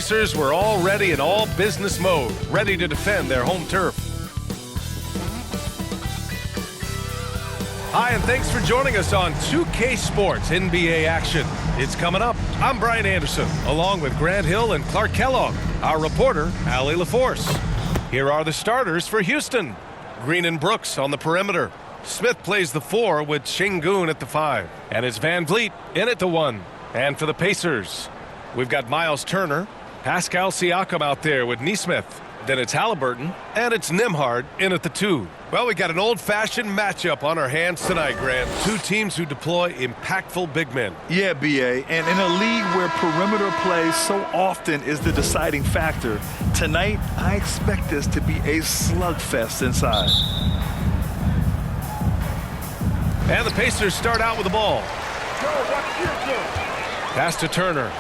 Pacers were already in all business mode, ready to defend their home turf. Hi, and thanks for joining us on 2K Sports NBA action. It's coming up. I'm Brian Anderson, along with Grant Hill and Clark Kellogg. Our reporter, Allie LaForce. Here are the starters for Houston. Green and Brooks on the perimeter. Smith plays the 4 with Sengun at the 5. And it's Van Vliet in at the 1. And for the Pacers, we've got Miles Turner, Pascal Siakam out there with Nesmith. Then it's Halliburton, and it's Nembhard in at the 2. Well, we got an old-fashioned matchup on our hands tonight, Grant. Two teams who deploy impactful big men. Yeah, B.A., and in a league where perimeter play so often is the deciding factor, tonight I expect this to be a slugfest inside. And the Pacers start out with the ball. Pass to Turner.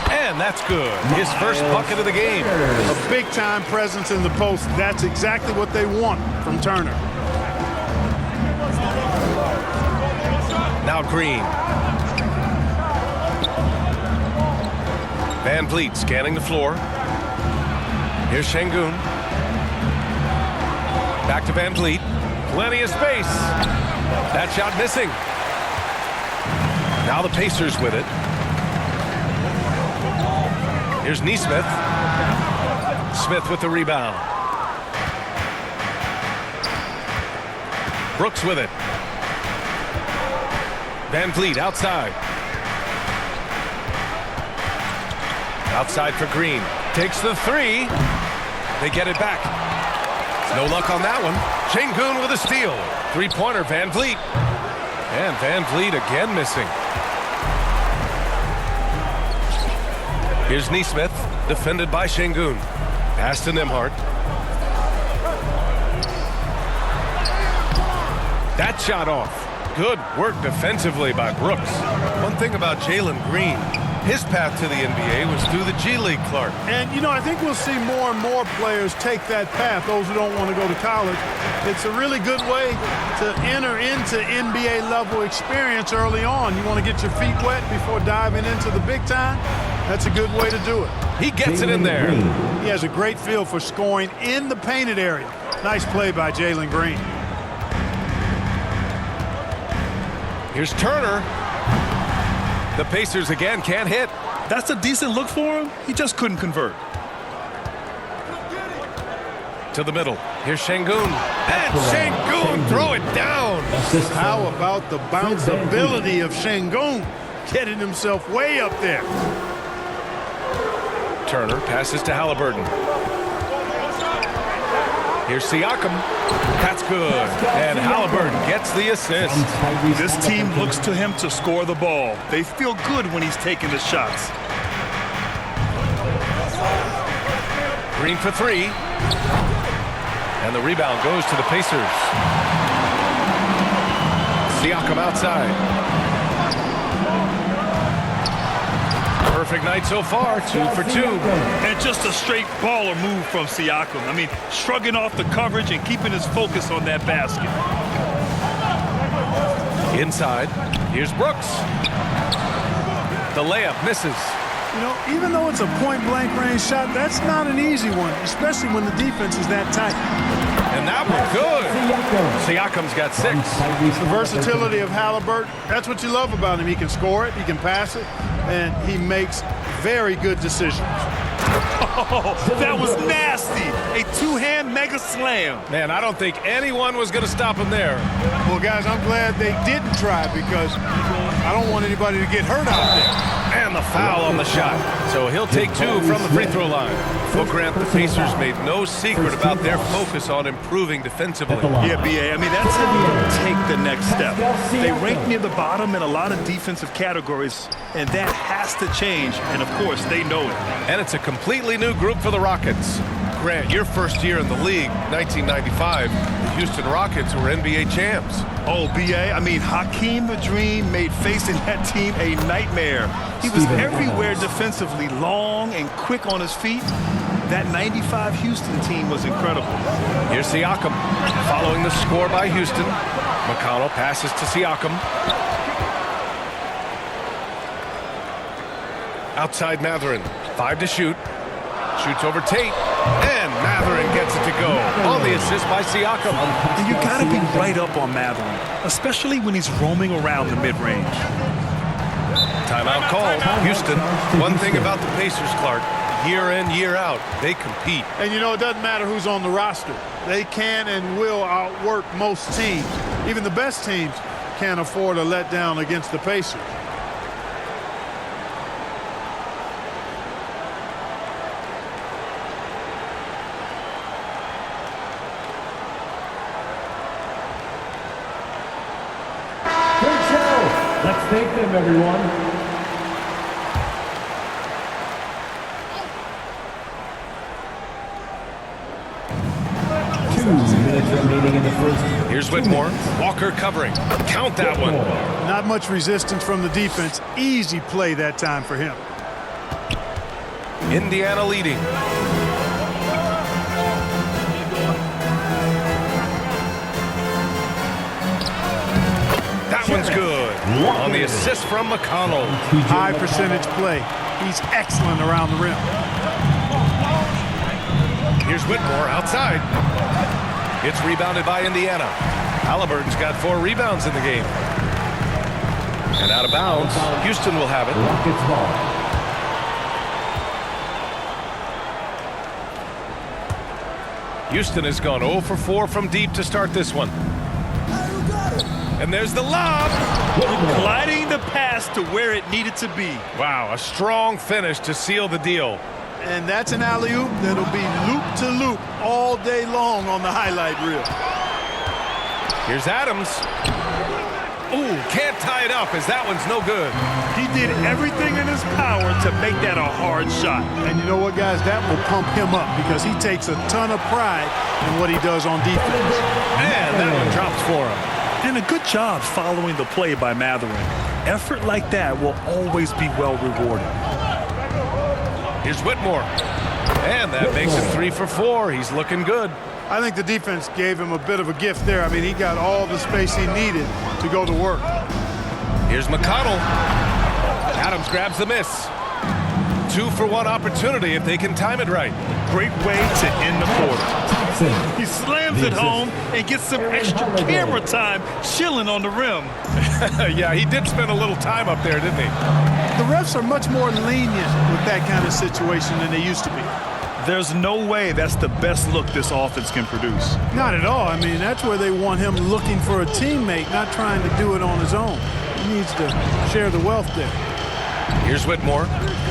And that's good. His first bucket of the game. A big-time presence in the post. That's exactly what they want from Turner. Now Green. Van Vliet scanning the floor. Here's Sengun. Back to Van Vliet. Plenty of space. That shot missing. Now the Pacers with it. Here's Nesmith. Smith with the rebound. Brooks with it. Van Vliet outside. Outside for Green. Takes the 3. They get it back. No luck on that one. Sengun with a steal. Three-pointer, Van Vliet. And Van Vliet again missing. Here's Nesmith, defended by Sengun. Pass to Nembhard. That shot off. Good work defensively by Brooks. One thing about Jalen Green, his path to the NBA was through the G League, Clark. And, you know, I think we'll see more and more players take that path, those who don't want to go to college. It's a really good way to enter into NBA-level experience early on. You want to get your feet wet before diving into the big time? That's a good way to do it. He gets it in there. He has a great feel for scoring in the painted area. Nice play by Jalen Green. Here's Turner. The Pacers again can't hit. That's a decent look for him. He just couldn't convert. To the middle. Here's Sengun. And Sengun throw it down. How about the bounceability of Sengun? Getting himself way up there. Turner passes to Halliburton. Here's Siakam. That's good. And Halliburton gets the assist. This team looks to him to score the ball. They feel good when he's taking the shots. Green for 3. And the rebound goes to the Pacers. Siakam outside. Perfect night so far, 2 for 2. And just a straight baller move from Siakam. I mean, shrugging off the coverage and keeping his focus on that basket. Inside, here's Brooks. The layup misses. You know, even though it's a point-blank range shot, that's not an easy one, especially when the defense is that tight. And that one good. Siakam's got 6. The versatility of Halliburton, that's what you love about him. He can score it, he can pass it, and he makes very good decisions. Oh, that was nasty. A two-hand mega slam. Man, I don't think anyone was going to stop him there. Well, guys, I'm glad they didn't try because I don't want anybody to get hurt out there. And the foul on the shot. So he'll take 2 from the free throw line. Well, Grant, the Pacers made no secret about their focus on improving defensively. Yeah, B.A., I mean, that's how you take the next step. They rank near the bottom in a lot of defensive categories, and that has to change, and of course, they know it. And it's a completely new group for the Rockets. Grant, your first year in the league, 1995, the Houston Rockets were NBA champs. Oh, B.A., I mean, Hakeem the Dream made facing that team a nightmare. He was everywhere defensively, long and quick on his feet. That 95 Houston team was incredible. Here's Siakam following the score by Houston. McConnell passes to Siakam. Outside Mathurin. 5 to shoot. Shoots over Tate. And Mathurin gets it to go. On the assist by Siakam. And you got to be right up on Mathurin, especially when he's roaming around the mid-range. Timeout called. Houston. One thing about the Pacers, Clark, year in, year out, they compete. And you know, it doesn't matter who's on the roster. They can and will outwork most teams. Even the best teams can't afford a letdown against the Pacers. Let's thank them, everyone. Remaining in the first. Here's Whitmore. Walker covering. Count that one. Not much resistance from the defense. Easy play that time for him. Indiana leading. That one's good. On the assist from McConnell. High percentage play. He's excellent around the rim. Here's Whitmore outside. It's rebounded by Indiana. Halliburton's got 4 rebounds in the game. And out of bounds. Houston will have it. Rockets ball. Houston has gone 0 for 4 from deep to start this one. And there's the lob. Gliding the pass to where it needed to be. Wow, a strong finish to seal the deal. And that's an alley-oop that'll be loop-to-loop all day long on the highlight reel. Here's Adams. Ooh, can't tie it up as that one's no good. He did everything in his power to make that a hard shot. And you know what, guys? That will pump him up because he takes a ton of pride in what he does on defense. And that one drops for him. And a good job following the play by Mathurin. Effort like that will always be well rewarded. Here's Whitmore. And that makes it 3 for 4. He's looking good. I think the defense gave him a bit of a gift there. I mean, he got all the space he needed to go to work. Here's McConnell. Adams grabs the miss. 2 for 1 opportunity if they can time it right. Great way to end the quarter. He slams it home and gets some extra camera time chilling on the rim. Yeah, he did spend a little time up there, didn't he? The refs are much more lenient with that kind of situation than they used to be. There's no way that's the best look this offense can produce. Not at all. I mean, that's where they want him looking for a teammate, not trying to do it on his own. He needs to share the wealth there. Here's Whitmore.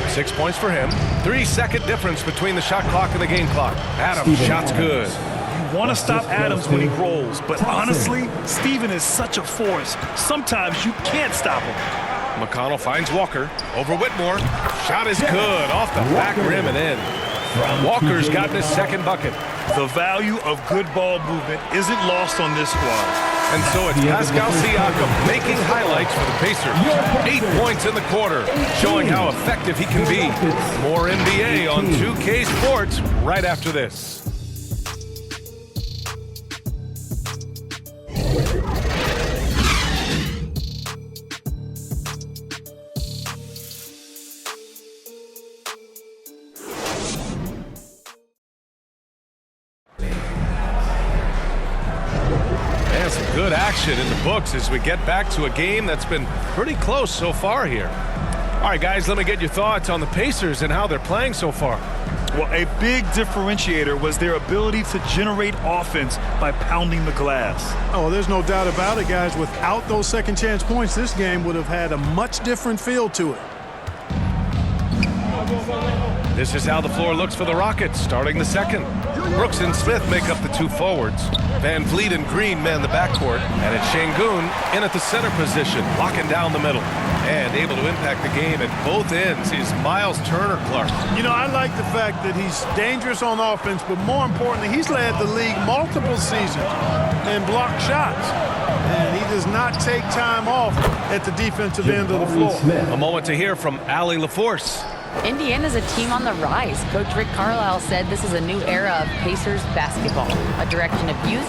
6 points for him. 3-second difference between the shot clock and the game clock. Adams, shot's good. You want to stop Adams when he rolls, but honestly, Steven is such a force. Sometimes you can't stop him. McConnell finds Walker over Whitmore. Shot is good off the back rim and in. Walker's gotten his second bucket. The value of good ball movement isn't lost on this squad. And so it's Pascal Siakam making highlights for the Pacers. 8 points in the quarter, showing how effective he can be. More NBA on 2K Sports right after this. Some good action in the books as we get back to a game that's been pretty close so far here. All right, guys, let me get your thoughts on the Pacers and how they're playing so far. Well, a big differentiator was their ability to generate offense by pounding the glass. Oh, there's no doubt about it, guys. Without those second chance points, this game would have had a much different feel to it. This is how the floor looks for the Rockets, starting the second. Brooks and Smith make up the 2 forwards. Van Vliet and Green man the backcourt. And it's Şengün in at the center position, locking down the middle. And able to impact the game at both ends is Miles Turner, Clark. You know, I like the fact that he's dangerous on offense, but more importantly, he's led the league multiple seasons and blocked shots. And he does not take time off at the defensive end of the floor. A moment to hear from Allie LaForce. Indiana's a team on the rise. Coach Rick Carlisle said this is a new era of Pacers basketball, a direction of youth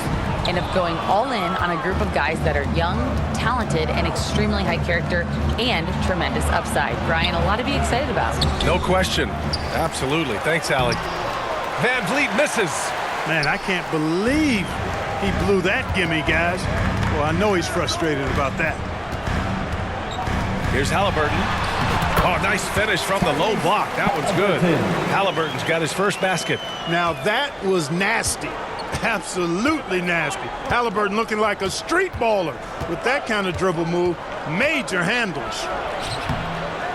and of going all in on a group of guys that are young, talented, and extremely high character and tremendous upside. Brian, a lot to be excited about. No question. Absolutely. Thanks, Allie. Van Vliet misses. Man, I can't believe he blew that gimme, guys. Well, I know he's frustrated about that. Here's Halliburton. Oh, nice finish from the low block. That one's good. Halliburton's got his first basket. Now that was nasty. Absolutely nasty. Halliburton looking like a street baller with that kind of dribble move. Major handles.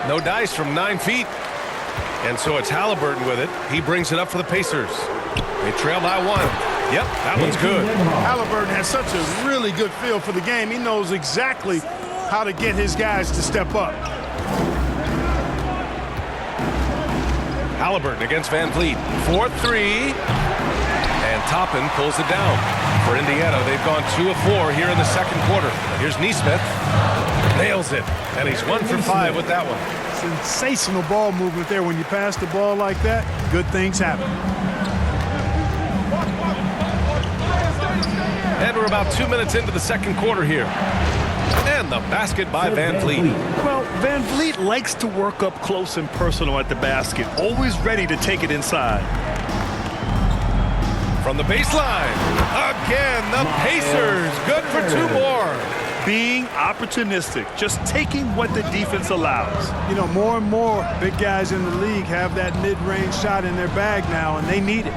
No dice from 9 feet. And so it's Halliburton with it. He brings it up for the Pacers. They trail by 1. Yep, that one's good. Halliburton has such a really good feel for the game. He knows exactly how to get his guys to step up. Halliburton against Van Vliet. 4-3. And Toppin pulls it down. For Indiana, they've gone 2 of 4 here in the second quarter. Here's Nesmith. Nails it. And he's 1 for 5 with that one. Sensational ball movement there. When you pass the ball like that, good things happen. And we're about 2 minutes into the second quarter here. And the basket by Van Vliet. Well, Van Vliet likes to work up close and personal at the basket, always ready to take it inside. From the baseline, again, the Pacers, good for 2 more. Being opportunistic, just taking what the defense allows. You know, more and more big guys in the league have that mid-range shot in their bag now, and they need it.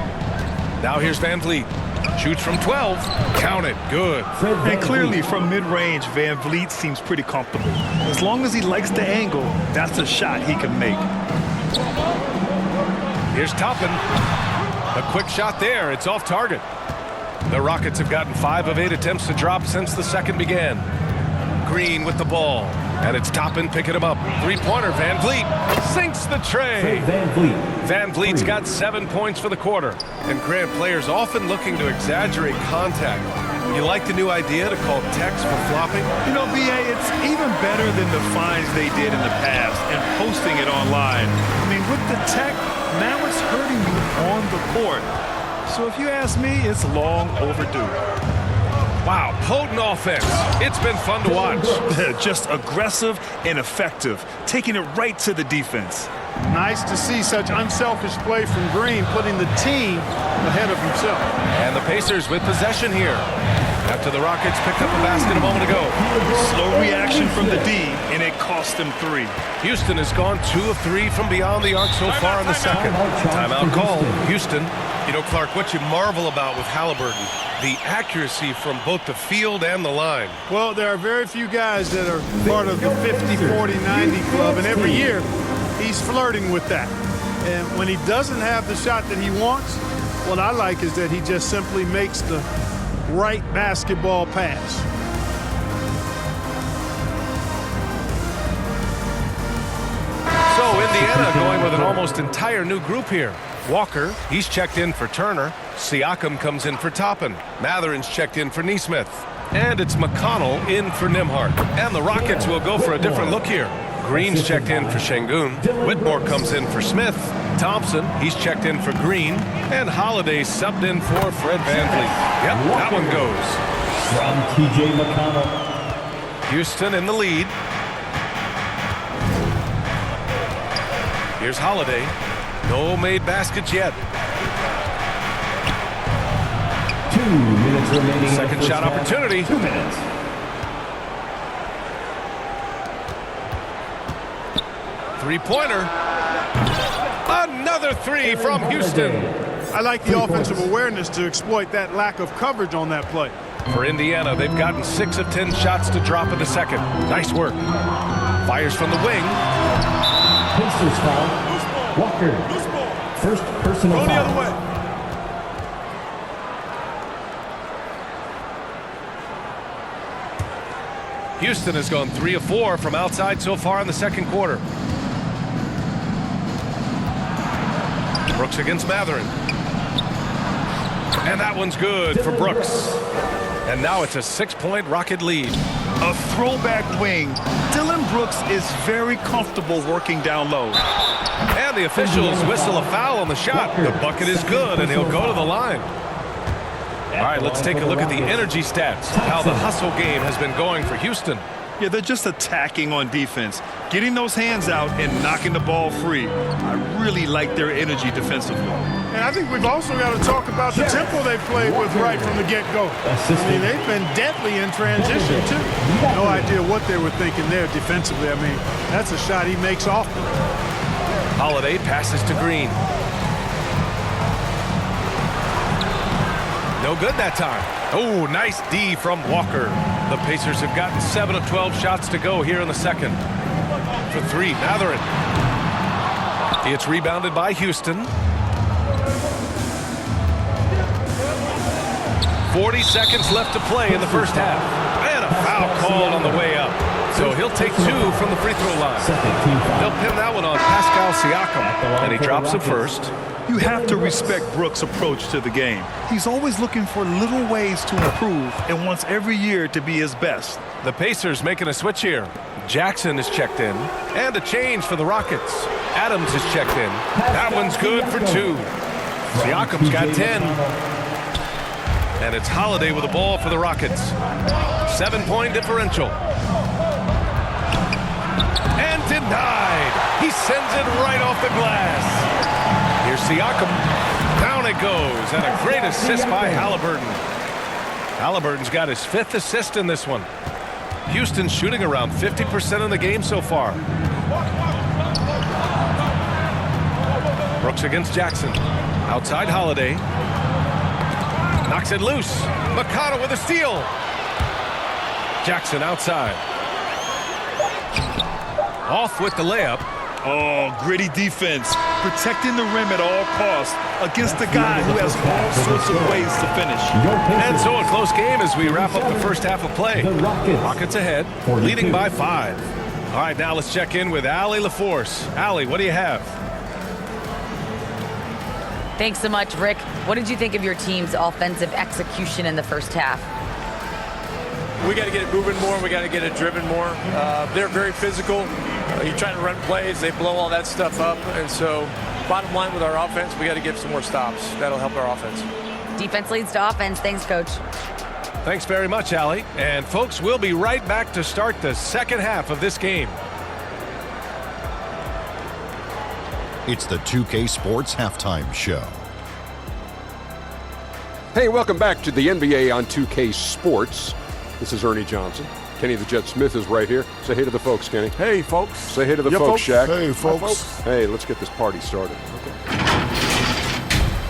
Now here's Van Vliet. Shoots from 12. Count it. Good. And clearly from mid-range, Van Vliet seems pretty comfortable. As long as he likes the angle, that's a shot he can make. Here's Toppin. A quick shot there. It's off target. The Rockets have gotten 5 of 8 attempts to drop since the second began. Green with the ball. And it's Toppin picking him up. Three-pointer. Van Vliet sinks the tray. Van Vliet's got 7 points for the quarter. And Grant, players often looking to exaggerate contact. You like the new idea to call techs for flopping? You know, B.A., it's even better than the fines they did in the past and posting it online. I mean, with the tech, now it's hurting you on the court. So if you ask me, it's long overdue. Wow, potent offense. It's been fun to watch. Just aggressive and effective, taking it right to the defense. Nice to see such unselfish play from Green, putting the team ahead of himself. And the Pacers with possession here. After the Rockets picked up a basket a moment ago. Slow reaction from the D, and it cost them 3. Houston has gone 2 of 3 from beyond the arc so far in the second. Timeout called. Houston. You know, Clark, what you marvel about with Halliburton, the accuracy from both the field and the line. Well, there are very few guys that are part of the 50, 40, 90 club, and every year he's flirting with that. And when he doesn't have the shot that he wants, what I like is that he just simply makes the right basketball pass. So Indiana going with an almost entire new group here. Walker, he's checked in for Turner. Siakam comes in for Toppin. Matherin's checked in for Nesmith. And it's McConnell in for Nembhard. And the Rockets will go for a different look here. Green's checked in for Şengün. Whitmore comes in for Smith. Thompson, he's checked in for Green. And Holiday subbed in for Fred VanVleet. Yep, that one goes. From T.J. McConnell. Houston in the lead. Here's Holiday. No made baskets yet. 2 minutes remaining. Second shot opportunity. 2 minutes. Three-pointer. Another 3 from Houston. I like the offensive awareness to exploit that lack of coverage on that play. For Indiana, they've gotten 6 of 10 shots to drop in the second. Nice work. Fires from the wing. Pacers foul. Walker. First personal Go the other foul. way. Houston has gone 3 of 4 from outside so far in the second quarter. Brooks against Mathurin. And that one's good for Brooks. And now it's a 6-point Rocket lead. A throwback wing. Dylan Brooks is very comfortable working down low. And the officials whistle a foul on the shot. The bucket is good, and he'll go to the line. All right, let's take a look at the energy stats, how the hustle game has been going for Houston. Yeah, they're just attacking on defense, getting those hands out and knocking the ball free. I really like their energy defensively. And I think we've also got to talk about the tempo they played with right from the get-go. I mean, they've been deadly in transition, too. No idea what they were thinking there defensively. I mean, that's a shot he makes often. Holiday passes to Green. No good that time. Oh, nice D from Walker. The Pacers have gotten 7 of 12 shots to go here in the second. For 3, Mathurin. It's rebounded by Houston. 40 seconds left to play in the first half. And a foul called on the way up. So he'll take 2 from the free throw line. They'll pin that one on Pascal Siakam. And he drops it first. You have to respect Brooks' approach to the game. He's always looking for little ways to improve and wants every year to be his best. The Pacers making a switch here. Jackson is checked in. And a change for the Rockets. Adams is checked in. That one's good for 2. Siakam's got 10. And it's Holiday with the ball for the Rockets. 7-point differential. And denied. He sends it right off the glass. Here's Siakam. Down it goes. And a great assist by Halliburton. Halliburton's got his 5th assist in this one. Houston's shooting around 50% in the game so far. Brooks against Jackson. Outside Holiday. Knocks it loose. Mikata with a steal. Jackson outside. Off with the layup. Oh, gritty defense. Protecting the rim at all costs against a guy who has all sorts of ways to finish. And so a close game as we wrap up the first half of play. Rockets ahead, leading by 5. All right, now let's check in with Allie LaForce. Allie, what do you have? Thanks so much, Rick. What did you think of your team's offensive execution in the first half? We got to get it moving more. We got to get it driven more. They're very physical. You're trying to run plays. They blow all that stuff up. And so bottom line with our offense, we got to get some more stops. That'll help our offense. Defense leads to offense. Thanks, Coach. Thanks very much, Allie. And folks, we'll be right back to start the second half of this game. It's the 2K Sports Halftime Show. Hey, welcome back to the NBA on 2K Sports. This is Ernie Johnson. Kenny the Jet Smith is right here. Say hey to the folks, Kenny. Hey, folks. Say hey to the folks, Shaq. Hey, folks. Hey, let's get this party started.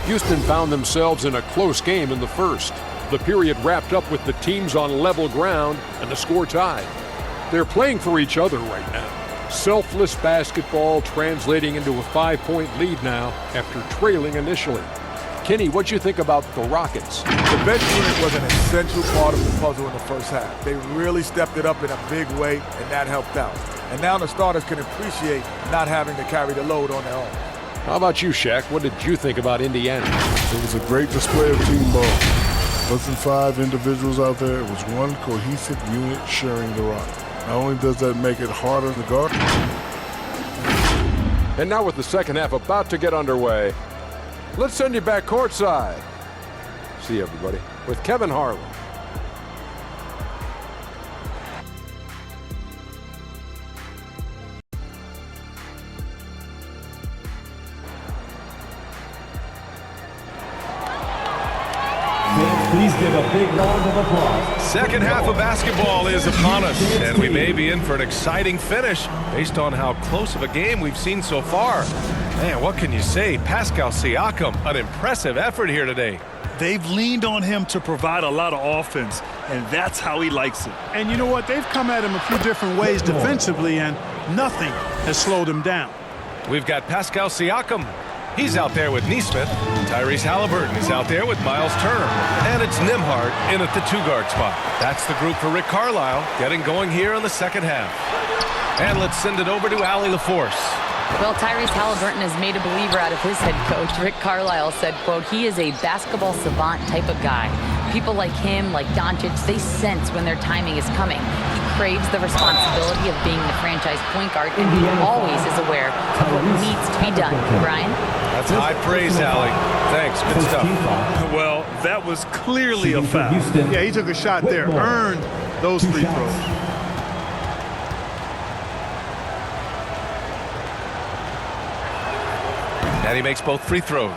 Houston found themselves in a close game in the first. The period wrapped up with the teams on level ground and the score tied. They're playing for each other right now. Selfless basketball translating into a 5-point lead now after trailing initially. Kenny, what'd you think about the Rockets? The bench unit was an essential part of the puzzle in the first half. They really stepped it up in a big way, and that helped out. And now the starters can appreciate not having to carry the load on their own. How about you, Shaq? What did you think about Indiana? It was a great display of team ball. It wasn't 5 individuals out there. It was one cohesive unit sharing the rock. Not only does that make it harder to guard. And now with the second half about to get underway, let's send you back courtside. See everybody with Kevin Harlan. Please give a big round of applause. Second half of basketball is upon us, and we may be in for an exciting finish based on how close of a game we've seen so far. Man, what can you say? Pascal Siakam, an impressive effort here today. They've leaned on him to provide a lot of offense, and that's how he likes it. And you know what? They've come at him a few different ways defensively, and nothing has slowed him down. We've got Pascal Siakam. He's out there with Nesmith. Tyrese Halliburton is out there with Miles Turner. And it's Nembhard in at the 2-guard spot. That's the group for Rick Carlisle getting going here in the second half. And let's send it over to Allie LaForce. Well, Tyrese Halliburton has made a believer out of his head coach. Rick Carlisle said, quote, he is a basketball savant type of guy. People like him, like Doncic, they sense when their timing is coming. He craves the responsibility of being the franchise point guard, and he always is aware of what needs to be done. Brian? That's high praise, Allie. Thanks. Good stuff. Well, that was clearly a foul. Yeah, he took a shot there, earned those free throws. And he makes both free throws.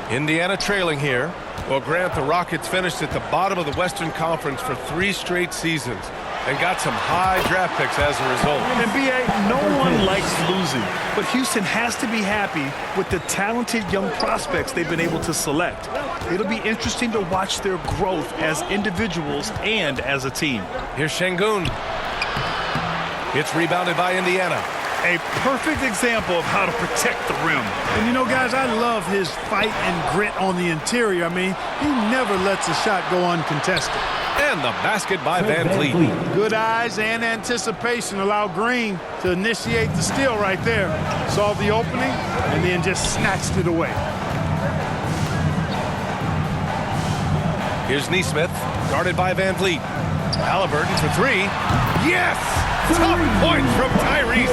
Indiana trailing here. Well, Grant, the Rockets finished at the bottom of the Western Conference for 3 straight seasons and got some high draft picks as a result. And B.A., no one likes losing, but Houston has to be happy with the talented young prospects they've been able to select. It'll be interesting to watch their growth as individuals and as a team. Here's Şengün. It's rebounded by Indiana. A perfect example of how to protect the rim. And you know, guys, I love his fight and grit on the interior. I mean, he never lets a shot go uncontested. And the basket by Van Vliet. Good eyes and anticipation allow Green to initiate the steal right there. Saw the opening and then just snatched it away. Here's Nesmith, guarded by Van Vliet. Halliburton for 3. Yes! Tough point from Tyrese.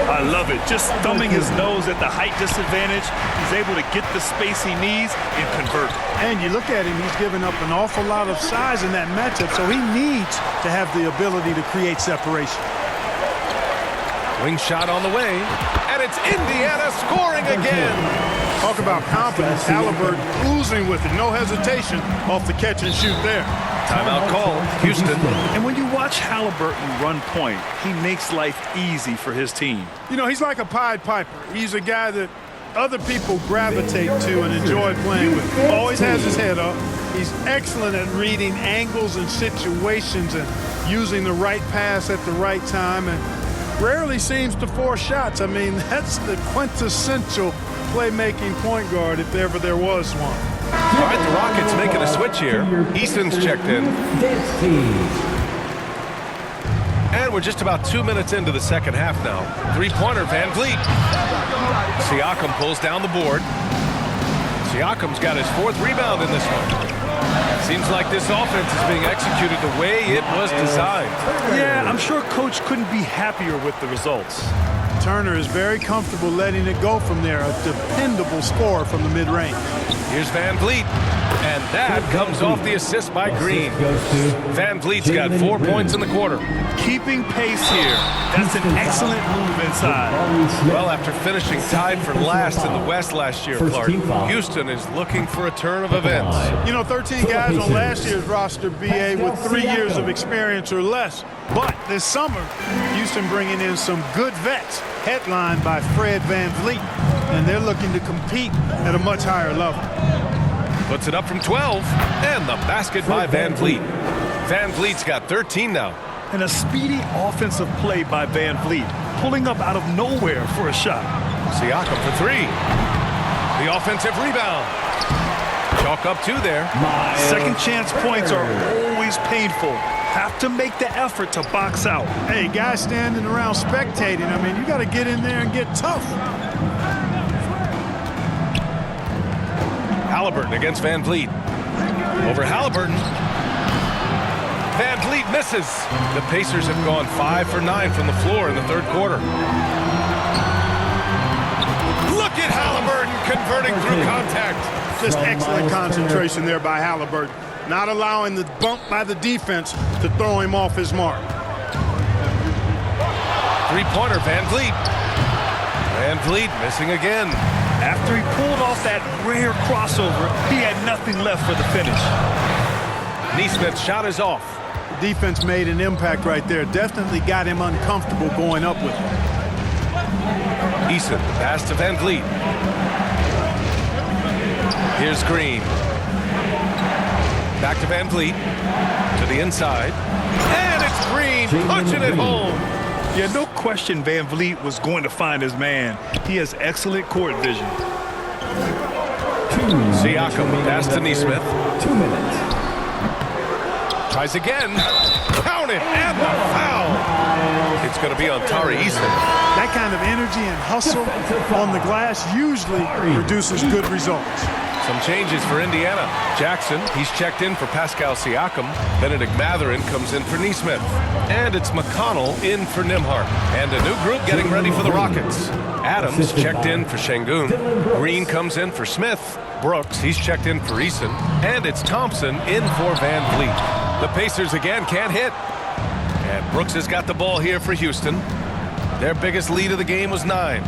I love it. Just thumbing his nose at the height disadvantage. He's able to get the space he needs and convert. And you look at him, he's given up an awful lot of size in that matchup, so he needs to have the ability to create separation. Wing shot on the way, and it's Indiana scoring again. Talk about confidence. Halliburton oozing with it, no hesitation off the catch and shoot there. Timeout called, Houston. And when you watch Halliburton run point, he makes life easy for his team. You know, he's like a Pied Piper. He's a guy that other people gravitate to and enjoy playing with. Always has his head up. He's excellent at reading angles and situations and using the right pass at the right time, and rarely seems to force shots. I mean, that's the quintessential playmaking point guard if ever there was one. All right, the Rockets making a switch here. Eason's checked in. And we're just about 2 minutes into the second half now. 3-pointer, Van Vliet. Siakam pulls down the board. Siakam's got his 4th rebound in this one. Seems like this offense is being executed the way it was designed. Yeah, I'm sure Coach couldn't be happier with the results. Turner is very comfortable letting it go from there. A dependable scorer from the mid-range. Here's Van Vliet. And that comes off the assist by Green. Van Vliet's got 4 points in the quarter. Keeping pace here. That's an excellent move inside. Well, after finishing tied for last in the West last year, Clark, Houston is looking for a turn of events. You know, 13 guys on last year's roster, BA, with 3 years of experience or less. But this summer, Houston bringing in some good vets, headlined by Fred Van Vliet, and they're looking to compete at a much higher level. Puts it up from 12, and the basket by Van Vliet. Van Vliet's got 13 now. And a speedy offensive play by Van Vliet, pulling up out of nowhere for a shot. Siakam for 3. The offensive rebound. Chalk up 2 there. Second chance points are always painful. Have to make the effort to box out. Hey, guys standing around spectating, I mean, you got to get in there and get tough. Halliburton against Van Vliet. Over Halliburton. Van Vliet misses. The Pacers have gone 5 for 9 from the floor in the third quarter. Look at Halliburton converting through contact. Just excellent concentration there by Halliburton. Not allowing the bump by the defense to throw him off his mark. 3-pointer, Van Vliet. Van Vliet missing again. After he pulled off that rare crossover, he had nothing left for the finish. Nesmith's shot is off. The defense made an impact right there. Definitely got him uncomfortable going up with it. Eason, pass to Van Vliet. Here's Green. Back to Van Vliet. To the inside. And it's Green punching it home. Yeah, no question Van Vliet was going to find his man. He has excellent court vision. Siakam, pass to Nesmith. 2 minutes. Tries again. Count it, and the foul. It's going to be on Tari Eason. That kind of energy and hustle on the glass usually produces good results. Some changes for Indiana. Jackson, he's checked in for Pascal Siakam. Benedict Mathurin comes in for Nesmith. And it's McConnell in for Nembhard. And a new group getting ready for the Rockets. Adams checked in for Şengün. Green comes in for Smith. Brooks, he's checked in for Eason. And it's Thompson in for Van Vliet. The Pacers again can't hit. And Brooks has got the ball here for Houston. Their biggest lead of the game was 9.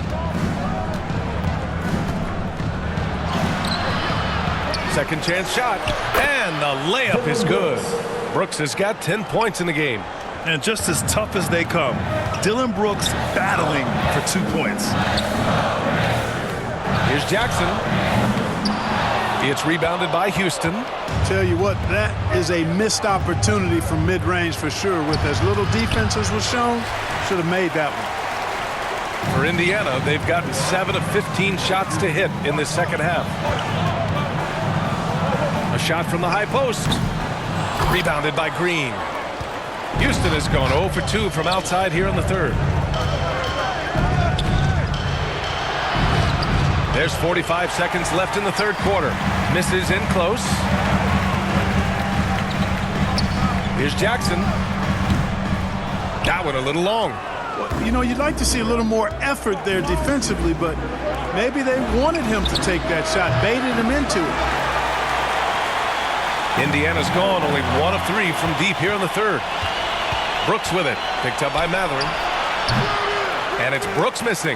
Second chance shot. And the layup is good. Brooks has got 10 points in the game. And just as tough as they come, Dillon Brooks battling for 2 points. Here's Jackson. It's rebounded by Houston. Tell you what, that is a missed opportunity from mid-range for sure. With as little defense as was shown, should have made that one. For Indiana, they've gotten 7 of 15 shots to hit in this second half. A shot from the high post. Rebounded by Green. Houston has gone 0 for 2 from outside here in the third. There's 45 seconds left in the third quarter. Misses in close. Here's Jackson. That one a little long. You know, you'd like to see a little more effort there defensively, but maybe they wanted him to take that shot, baited him into it. Indiana's gone only 1 of 3 from deep here in the third. Brooks with it. Picked up by Mathurin. And it's Brooks missing.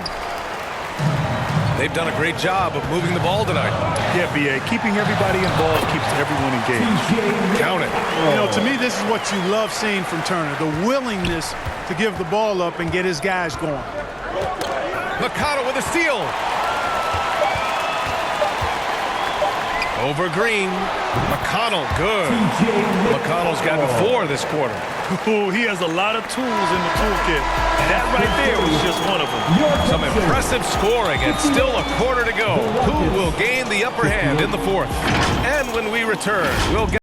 They've done a great job of moving the ball tonight. Yeah, B.A. Keeping everybody involved keeps everyone engaged. Count it. You know, to me, this is what you love seeing from Turner, the willingness to give the ball up and get his guys going. McConnell with a steal. Over Green. McConnell, good. McConnell's gotten 4 this quarter. Ooh, he has a lot of tools in the toolkit. That right there was just one of them. Some impressive scoring and still a quarter to go. Who will gain the upper hand in the fourth? And when we return, we'll get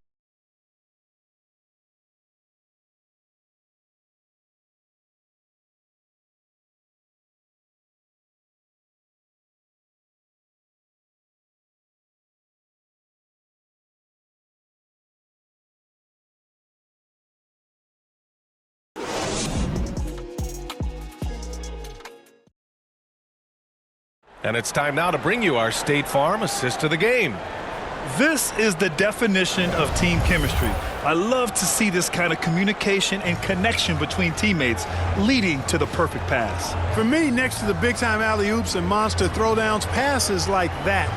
And it's time now to bring you our State Farm assist of the game. This is the definition of team chemistry. I love to see this kind of communication and connection between teammates leading to the perfect pass. For me, next to the big-time alley-oops and monster throwdowns, passes like that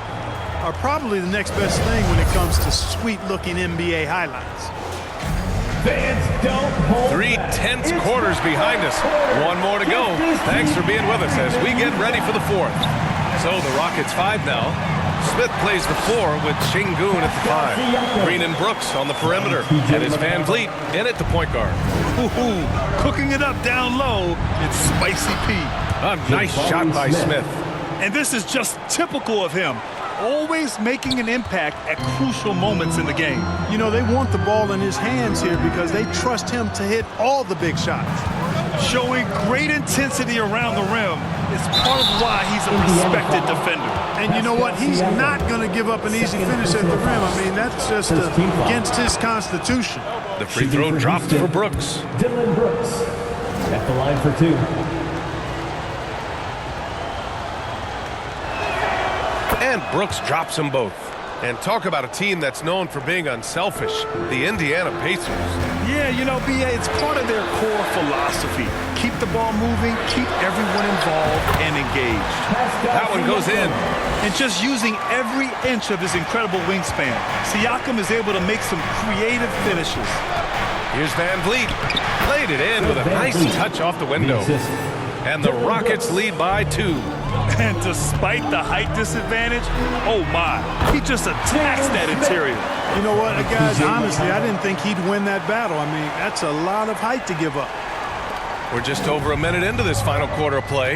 are probably the next best thing when it comes to sweet-looking NBA highlights. 3 tense quarters behind us. 1 more to go. Thanks for being with us as we get ready for the fourth. So the Rockets 5 now. Smith plays the 4 with Sengun at the 5. Green and Brooks on the perimeter. And it's Van Vliet in at the point guard. Ooh, cooking it up down low, it's Spicy P. A nice shot by Smith. And this is just typical of him. Always making an impact at crucial moments in the game. You know, they want the ball in his hands here because they trust him to hit all the big shots. Showing great intensity around the rim is part of why he's a respected defender. And you know what? He's not going to give up an easy finish at the rim. I mean, that's just against his constitution. The free throw dropped for Brooks. Dillon Brooks at the line for 2. And Brooks drops them both. And talk about a team that's known for being unselfish, the Indiana Pacers. Yeah, you know, B.A., it's part of their core philosophy. Keep the ball moving, keep everyone involved and engaged. That one goes in. And just using every inch of his incredible wingspan, Siakam is able to make some creative finishes. Here's Van Vliet. Played it in with a nice touch off the window. And the Rockets lead by 2. And despite the height disadvantage, oh my, he just attacks that interior. You know what, guys, honestly, I didn't think he'd win that battle. I mean, that's a lot of height to give up. We're just over a minute into this final quarter of play.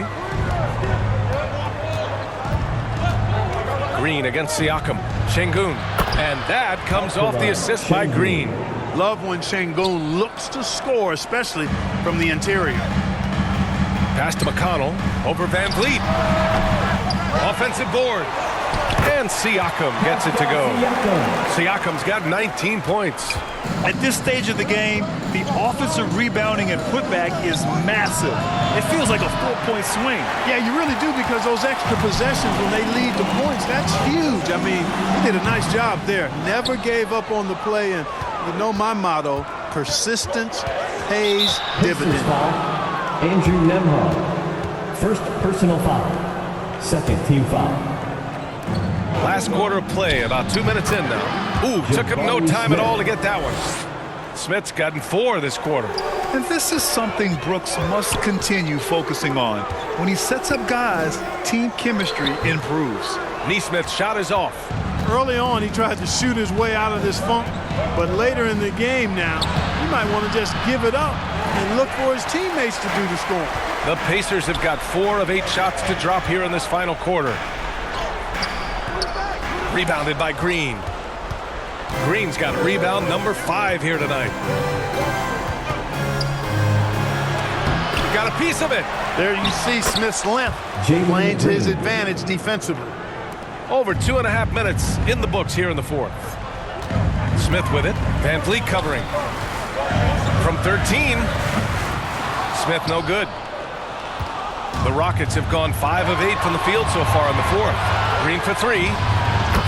Green against Siakam. Sengun. And that comes off the assist by Green. Love when Sengun looks to score, especially from the interior. Pass to McConnell, over Van Vliet. Offensive board. And Siakam gets it to go. Siakam's got 19 points. At this stage of the game, the offensive rebounding and putback is massive. It feels like a 4-point swing. Yeah, you really do, because those extra possessions when they lead to points, that's huge. I mean, he did a nice job there. Never gave up on the play, and you know my motto, persistence pays dividends. Andrew Nembhard, first personal foul, second team foul. Last quarter of play, about 2 minutes in now. Ooh, took him no time at all to get that one. Smith's gotten 4 this quarter. And this is something Brooks must continue focusing on. When he sets up guys, team chemistry improves. Nesmith's shot is off. Early on, he tried to shoot his way out of this funk, but later in the game now, he might want to just give it up and look for his teammates to do the scoring. The Pacers have got 4 of 8 shots to drop here in this final quarter. Rebounded by Green. Green's got rebound number 5 here tonight. Got a piece of it. There you see Smith's length playing to his advantage defensively. Over 2.5 minutes in the books here in the fourth. Smith with it. Van Vliet covering. From 13. Smith no good. The Rockets have gone 5 of 8 from the field so far in the fourth. Green for 3.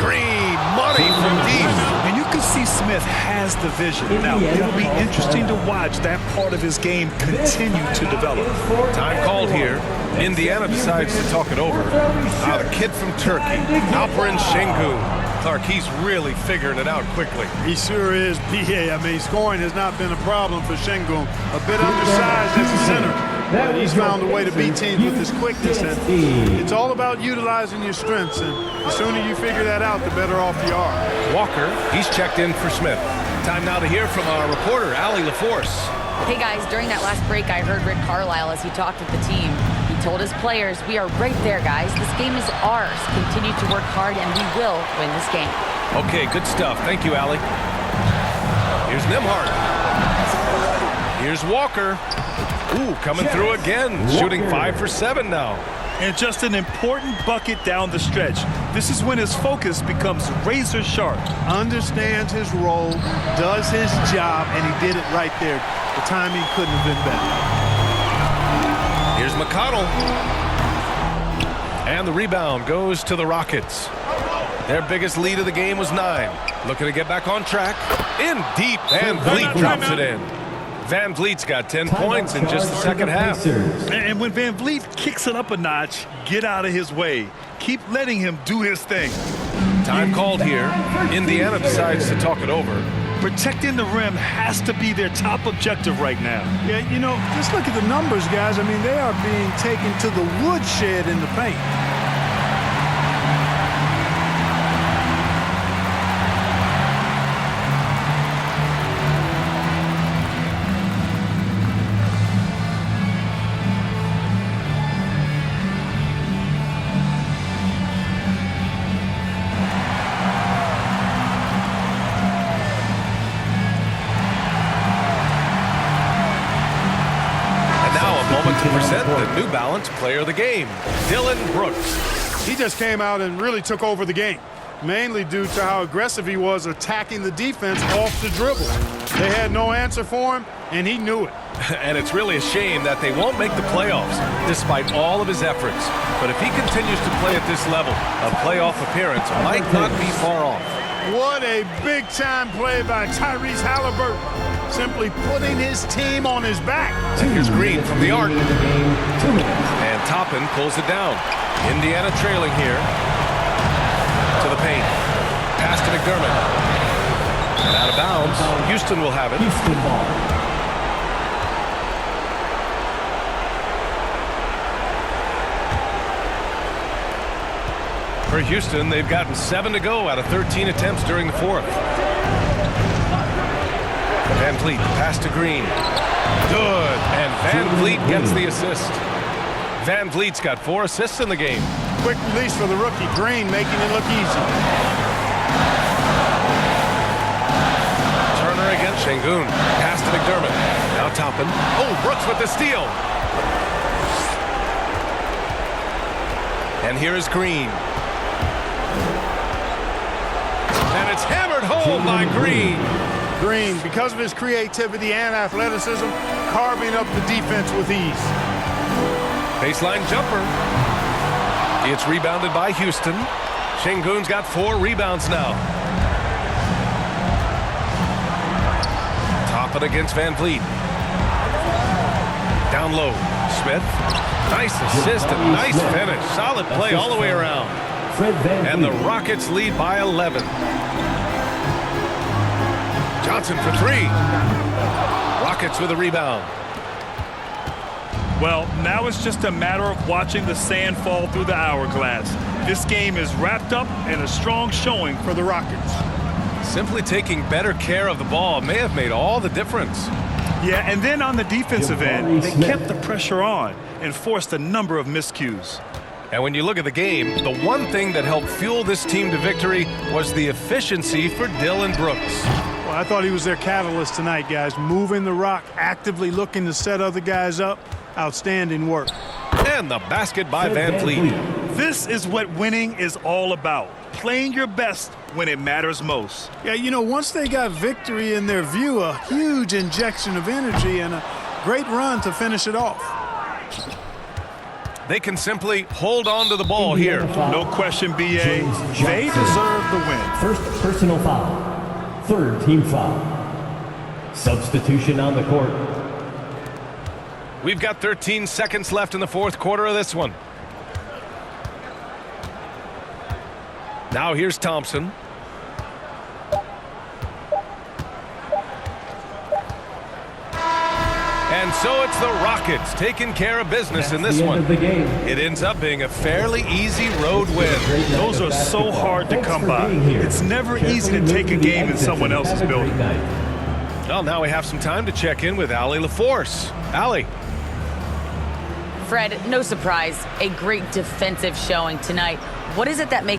Green, money from deep. And you can see Smith has the vision. Now, it'll be interesting to watch that part of his game continue to develop. Time called here. Indiana decides to talk it over. Now the kid from Turkey, Alperen Şengün. Clark, he's really figuring it out quickly. He sure is, B.A. I mean, scoring has not been a problem for Şengün. A bit undersized as a center, but he's found a way to beat teams with his quickness. And it's all about utilizing your strengths, and the sooner you figure that out, the better off you are. Walker, he's checked in for Smith. Time now to hear from our reporter, Allie LaForce. Hey guys, during that last break, I heard Rick Carlisle as he talked with the team. He told his players, "We are right there, guys. This game is ours. Continue to work hard, and we will win this game." Okay, good stuff. Thank you, Allie. Here's Nembhard. Here's Walker. Ooh, coming through again. Shooting 5 for 7 now. And just an important bucket down the stretch. This is when his focus becomes razor sharp. Understands his role, does his job, and he did it right there. The timing couldn't have been better. Here's McConnell. And the rebound goes to the Rockets. Their biggest lead of the game was 9. Looking to get back on track. In deep. Van Vliet drops it in. Van Vliet's got 10 points in just the second half. And when Van Vliet kicks it up a notch, get out of his way. Keep letting him do his thing. Time called here. Indiana decides to talk it over. Protecting the rim has to be their top objective right now. Yeah, you know, just look at the numbers, guys. I mean, they are being taken to the woodshed in the paint. Present the New Balance Player of the Game, Dillon Brooks. He just came out and really took over the game, mainly due to how aggressive he was attacking the defense off the dribble. They had no answer for him, and he knew it. And it's really a shame that they won't make the playoffs, despite all of his efforts. But if he continues to play at this level, a playoff appearance might not be far off. What a big-time play by Tyrese Halliburton. Simply putting his team on his back. Here's Green from the arc. And Toppin pulls it down. Indiana trailing here. To the paint. Pass to McDermott. And out of bounds. Houston will have it. Houston ball. For Houston, they've gotten 7 to go out of 13 attempts during the fourth. Van Vliet, pass to Green. Good. And Van Vliet gets the assist. Van Vliet's got 4 assists in the game. Quick release for the rookie. Green making it look easy. Turner against Şengün. Pass to McDermott. Now Toppin. Oh, Brooks with the steal. And here is Green. And it's hammered home by Green. Green, because of his creativity and athleticism, carving up the defense with ease. Baseline jumper. It's rebounded by Houston. Şengün's got 4 rebounds now. Toppin against Van Vliet. Down low. Smith. Nice assist and nice finish. Solid play all the way around. Fred Van And the Vliet. Rockets lead by 11. Johnson for three. Rockets with a rebound. Well, now it's just a matter of watching the sand fall through the hourglass. This game is wrapped up in a strong showing for the Rockets. Simply taking better care of the ball may have made all the difference. Yeah, and then on the defensive Jabari end, they Smith. kept the pressure on and forced a number of miscues. And when you look at the game, the one thing that helped fuel this team to victory was the efficiency for Dylan Brooks. Well, I thought he was their catalyst tonight, guys. Moving the rock, actively looking to set other guys up. Outstanding work. And the basket by Fred Van Vliet. This is what winning is all about. Playing your best when it matters most. Yeah, you know, once they got victory in their view, a huge injection of energy and a great run to finish it off. They can simply hold on to the ball here. No question, B.A. James They Johnson. deserve the win. First personal foul. Third team foul. Substitution on the court. We've got 13 seconds left in the fourth quarter of this one. Now here's Thompson. And so it's the Rockets taking care of business in this The end one. of the game. It ends up being a fairly easy road win. Great night Those of are so basketball. hard to Thanks come for by. being here. It's never easy to Carefully take a move to the game in exits someone and else's have a great building. night. Well, now we have some time to check in with Allie LaForce. Allie. Fred, no surprise, a great defensive showing tonight. What is it that makes